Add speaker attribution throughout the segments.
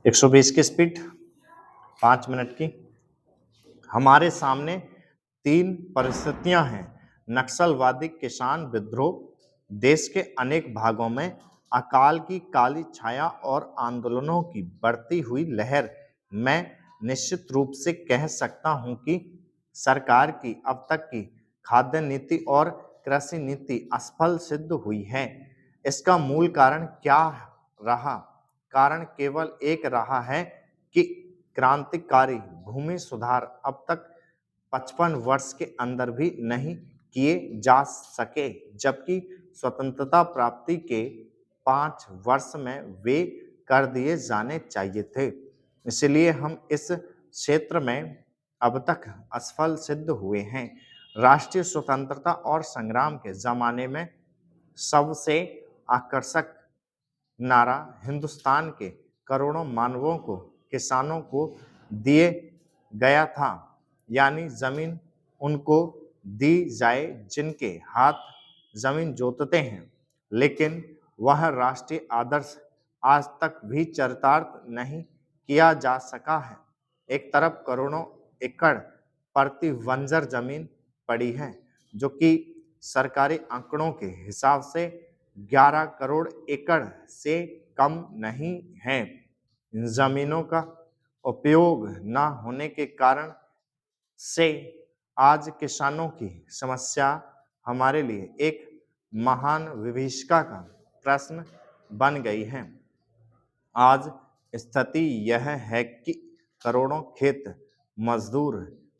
Speaker 1: 120 की speed, 5 minute की। हमारे सामने 3 परिस्थितियां हैं। नक्सलवादी किसान विद्रोह, देश के अनेक भागों में अकाल की काली छाया और आंदोलनों की बढ़ती हुई लहर। मैं निश्चित रूप से कह सकता हूं कि सरकार की अब तक की खाद्य नीति और कृषि नीति असफल सिद्ध हुई है। इसका मूल कारण क्या रहा? कारण केवल एक रहा है कि क्रांतिकारी भूमि सुधार अब तक 55 वर्ष के अंदर भी नहीं किए जा सके, जबकि स्वतंत्रता प्राप्ति के 5 वर्ष में वे कर दिए जाने चाहिए थे। इसलिए हम इस क्षेत्र में अब तक असफल सिद्ध हुए हैं। राष्ट्रीय स्वतंत्रता और संग्राम के जमाने में सबसे आकर्षक नारा हिंदुस्तान के करोड़ों मानवों को, किसानों को दिए गया था, यानी जमीन उनको दी जाए जिनके हाथ जमीन जोतते हैं। लेकिन वह राष्ट्रीय आदर्श आज तक भी चरितार्थ नहीं किया जा सका है। एक तरफ करोड़ों एकड़ प्रति बंजर जमीन पड़ी है, जो कि सरकारी आंकड़ों के हिसाब से 11 करोड़ एकड़ से कम नहीं है। इन जमीनों का उपयोग न होने के कारण से आज किसानों की समस्या हमारे लिए एक महान विभीषिका का प्रश्न बन गई है। आज स्थिति यह है कि करोड़ों खेत मजदूर,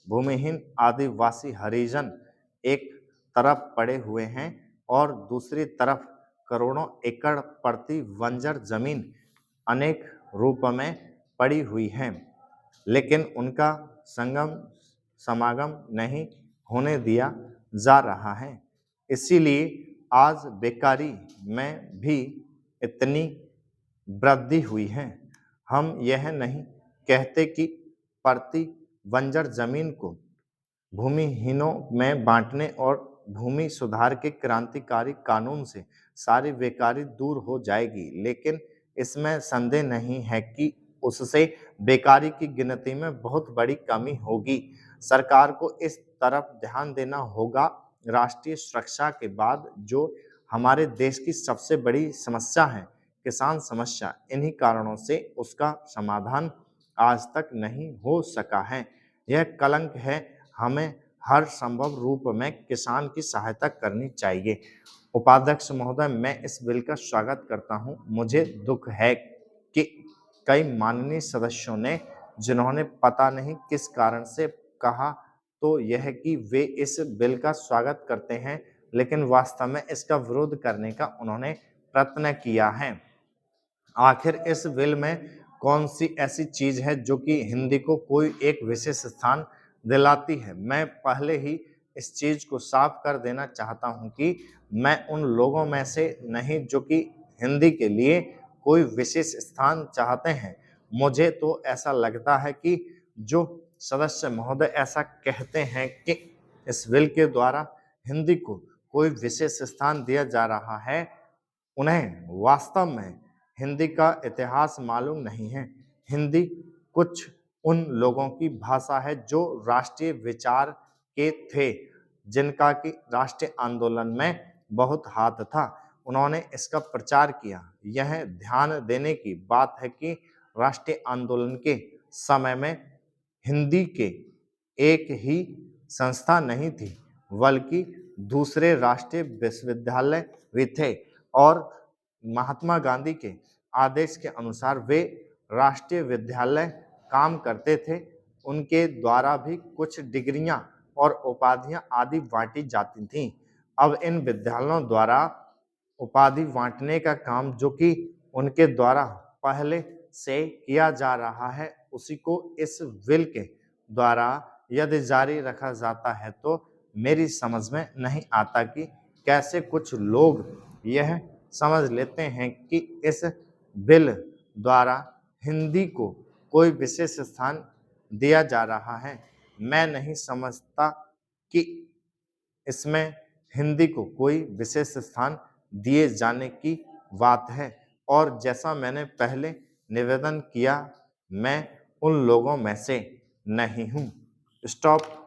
Speaker 1: भूमिहीन आदिवासी हरिजन एक तरफ पड़े हुए हैं और दूसरी तरफ करोड़ों एकड़ प्रति बंजर जमीन अनेक रूप में पड़ी हुई है, लेकिन उनका समागम नहीं होने दिया जा रहा है। इसीलिए आज बेकारी में भी इतनी वृद्धि हुई है। हम यह नहीं कहते कि प्रति बंजर जमीन को भूमिहीनों में बांटने और भूमि सुधार के क्रांतिकारी कानून से सारी बेकारी दूर हो जाएगी, लेकिन इसमें संदेह नहीं है कि उससे बेकारी की गिनती में बहुत बड़ी कमी होगी। सरकार को इस तरफ ध्यान देना होगा। राष्ट्रीय सुरक्षा के बाद जो हमारे देश की सबसे बड़ी समस्या है, किसान समस्या, इन्हीं कारणों से उसका समाधान आज तक नहीं हो सका है। यह कलंक है। हमें हर संभव रूप में किसान की सहायता करनी चाहिए। उपाध्यक्ष महोदय, मैं इस बिल का स्वागत करता हूं। मुझे दुख है कि कई माननीय सदस्यों ने, जिन्होंने पता नहीं किस कारण से कहा तो यह कि वे इस बिल का स्वागत करते हैं, लेकिन वास्तव में इसका विरोध करने का उन्होंने प्रयत्न किया है। आखिर इस बिल में कौन सी ऐसी चीज है जो कि हिंदी को कोई एक विशेष स्थान दिलाती है? मैं पहले ही इस चीज को साफ कर देना चाहता हूं कि मैं उन लोगों में से नहीं जो कि हिंदी के लिए कोई विशेष स्थान चाहते हैं। मुझे तो ऐसा लगता है कि जो सदस्य महोदय ऐसा कहते हैं कि इस बिल के द्वारा हिंदी को कोई विशेष स्थान दिया जा रहा है, उन्हें वास्तव में हिंदी का इतिहास मालूम नहीं है। हिंदी कुछ उन लोगों की भाषा है जो राष्ट्रीय विचार के थे, जिनका कि राष्ट्रीय आंदोलन में बहुत हाथ था। उन्होंने इसका प्रचार किया। यह ध्यान देने की बात है कि राष्ट्रीय आंदोलन के समय में हिंदी के एक ही संस्था नहीं थी, बल्कि दूसरे राष्ट्रीय विश्वविद्यालय भी थे और महात्मा गांधी के आदेश के अनुसार वे राष्ट्रीय विद्यालय काम करते थे। उनके द्वारा भी कुछ डिग्रियां और उपाधियां आदि बांटी जाती थीं। अब इन विद्यालयों द्वारा उपाधि बांटने का काम जो कि उनके द्वारा पहले से किया जा रहा है, उसी को इस बिल के द्वारा यदि जारी रखा जाता है तो मेरी समझ में नहीं आता कि कैसे कुछ लोग यह समझ लेते हैं कि इस बिल द्वारा हिंदी को कोई विशेष स्थान दिया जा रहा है। मैं नहीं समझता कि इसमें हिंदी को कोई विशेष स्थान दिए जाने की बात है। और जैसा मैंने पहले निवेदन किया, मैं उन लोगों में से नहीं हूं। स्टॉप।